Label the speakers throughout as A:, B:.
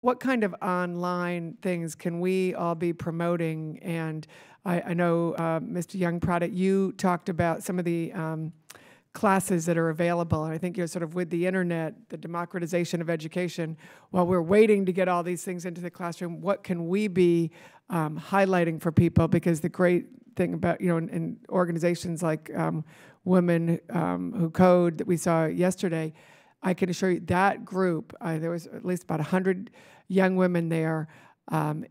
A: what kind of online things can we all be promoting? And I know, Mr. Yongpradit, you talked about some of the classes that are available, and I think you're sort of with the internet, the democratization of education, while we're waiting to get all these things into the classroom, what can we be highlighting for people? Because the great thing about, in organizations like Women Who Code that we saw yesterday, I can assure you that group, there was at least about 100 young women there.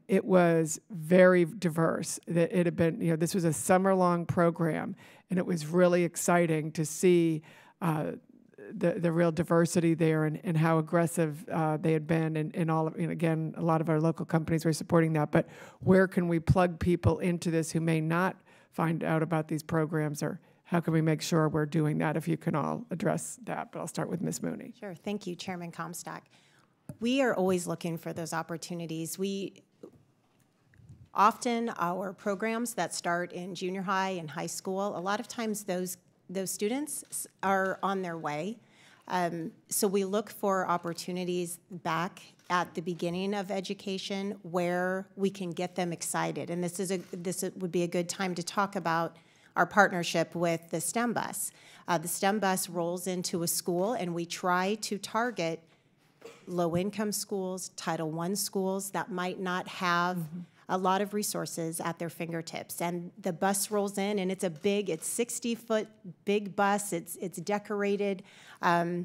A: It was very diverse. It had been, this was a summer-long program, and it was really exciting to see the real diversity there and how aggressive they had been, and all of, again, a lot of our local companies were supporting that. But where can we plug people into this who may not find out about these programs, or how can we make sure we're doing that, if you can all address that? But I'll start with Ms. Mooney.
B: Sure. Thank you, Chairman Comstock. We are always looking for those opportunities. Often our programs that start in junior high and high school, a lot of times those students are on their way. So we look for opportunities back at the beginning of education where we can get them excited. And this would be a good time to talk about our partnership with the STEM bus. The STEM bus rolls into a school, and we try to target low-income schools, Title I schools that might not have a lot of resources at their fingertips. And the bus rolls in, and it's 60-foot big bus. It's decorated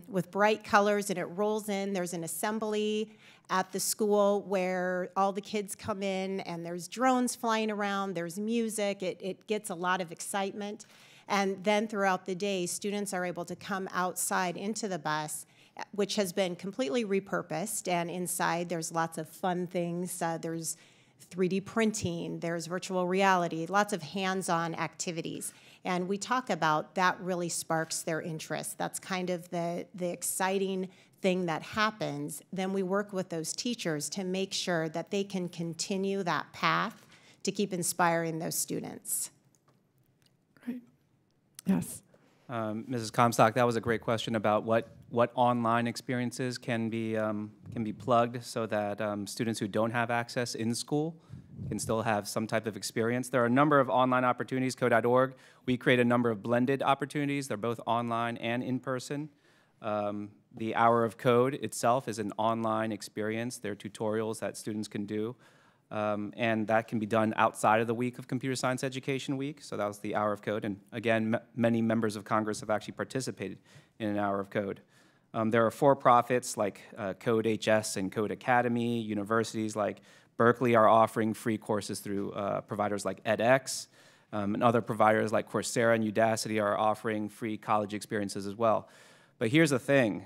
B: with bright colors, and it rolls in. There's an assembly at the school where all the kids come in, and there's drones flying around, there's music. It gets a lot of excitement. And then throughout the day, students are able to come outside into the bus, which has been completely repurposed, and inside there's lots of fun things. There's 3D printing, there's virtual reality, lots of hands-on activities. And we talk about that really sparks their interest. That's kind of the exciting thing that happens. Then we work with those teachers to make sure that they can continue that path to keep inspiring those students.
A: Great. Yes.
C: Mrs. Comstock, that was a great question about what online experiences can be plugged so that students who don't have access in school can still have some type of experience. There are a number of online opportunities, code.org. We create a number of blended opportunities. They're both online and in person. The Hour of Code itself is an online experience. There are tutorials that students can do. And that can be done outside of the week of Computer Science Education Week. So that was the Hour of Code. And again, many members of Congress have actually participated in an Hour of Code. There are for-profits like Code HS and Code Academy. Universities like Berkeley are offering free courses through providers like edX. And other providers like Coursera and Udacity are offering free college experiences as well. But here's the thing.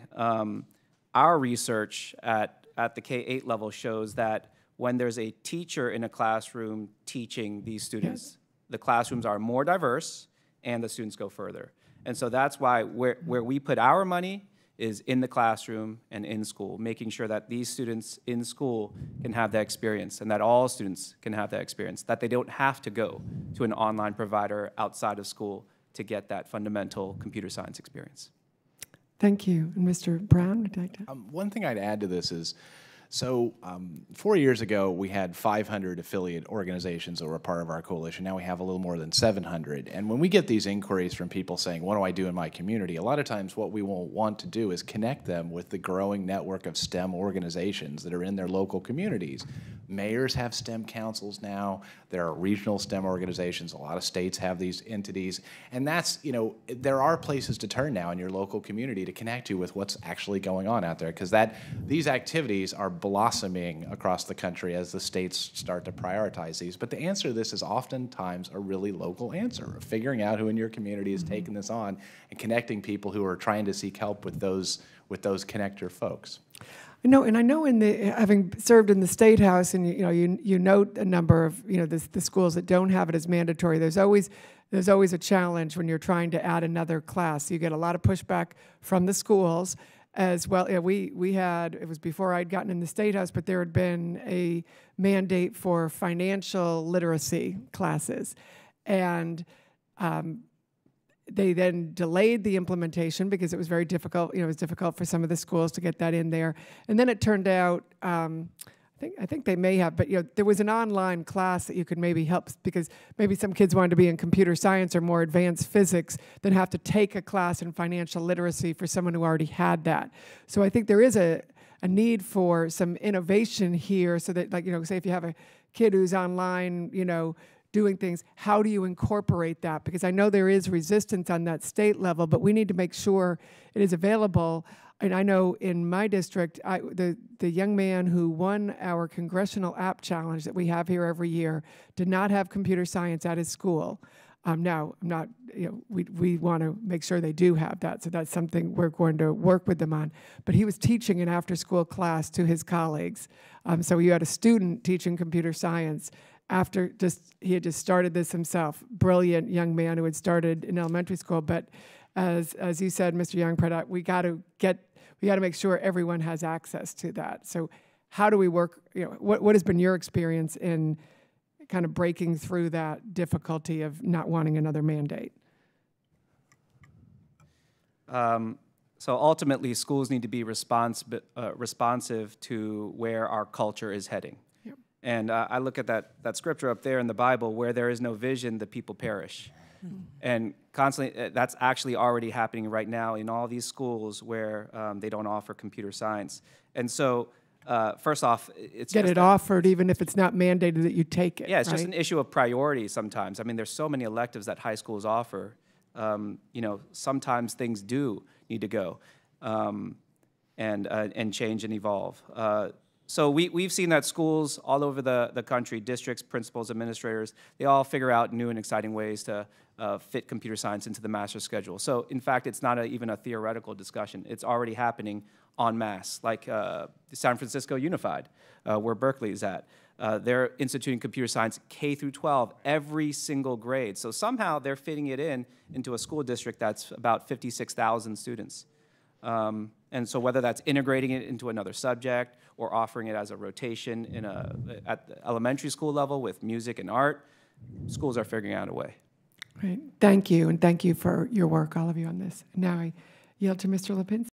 C: Our research at the K-8 level shows that when there's a teacher in a classroom teaching these students, the classrooms are more diverse and the students go further. And so that's why where we put our money is in the classroom and in school, making sure that these students in school can have that experience and that all students can have that experience, that they don't have to go to an online provider outside of school to get that fundamental computer science experience.
A: Thank you. And Mr. Brown, would you like to?
D: One thing I'd add to this is, so 4 years ago, we had 500 affiliate organizations that were a part of our coalition. Now we have a little more than 700. And when we get these inquiries from people saying, what do I do in my community? A lot of times what we will want to do is connect them with the growing network of STEM organizations that are in their local communities. Mayors have STEM councils now. There are regional STEM organizations. A lot of states have these entities. And that's, there are places to turn now in your local community to connect you with what's actually going on out there, because these activities are blossoming across the country as the states start to prioritize these. But the answer to this is oftentimes a really local answer, of figuring out who in your community is taking this on and connecting people who are trying to seek help with those connector folks.
A: No, and I know having served in the State House, and you note a number of the schools that don't have it as mandatory. There's always a challenge when you're trying to add another class. You get a lot of pushback from the schools as well. Yeah, we had, it was before I'd gotten in the State House, but there had been a mandate for financial literacy classes, and they then delayed the implementation because it was very difficult. You know, it was difficult for some of the schools to get that in there. And then it turned out, I think they may have, but you know, there was an online class that you could maybe help, because maybe some kids wanted to be in computer science or more advanced physics, then have to take a class in financial literacy for someone who already had that. So I think there is a need for some innovation here, so that, like, you know, say if you have a kid who's online, you know, doing things, how do you incorporate that? Because I know there is resistance on that state level, but we need to make sure it is available. And I know in my district, the young man who won our congressional app challenge that we have here every year did not have computer science at his school. Now, I'm not, you know, we want to make sure they do have that, so that's something we're going to work with them on. But he was teaching an after-school class to his colleagues. So you had a student teaching computer science after he had just started this himself. Brilliant young man who had started in elementary school. But as you said, Mr. Yongpradit, we got to make sure everyone has access to that. So how do we work? You know, what has been your experience in kind of breaking through that difficulty of not wanting another mandate?
C: So ultimately, schools need to be responsive to where our culture is heading. Yep. And I look at that scripture up there in the Bible, where there is no vision, the people perish. Mm-hmm. And constantly, that's actually already happening right now in all these schools where they don't offer computer science. And so, first off, it's
A: get it offered, even if it's not mandated that you take it.
C: Yeah, it's
A: right?
C: just an issue of priority sometimes. I mean, there's so many electives that high schools offer. You know, sometimes things do need to go and change and evolve. So we've seen that schools all over the country, districts, principals, administrators, they all figure out new and exciting ways to fit computer science into the master's schedule. So in fact, it's not even a theoretical discussion. It's already happening en masse, like San Francisco Unified, where Berkeley is at. They're instituting computer science K through 12, every single grade. So somehow they're fitting it into a school district that's about 56,000 students. And so whether that's integrating it into another subject or offering it as a rotation at the elementary school level with music and art, schools are figuring out a way.
A: Great. Thank you, and thank you for your work, all of you, on this. Now I yield to Mr. Lipinski.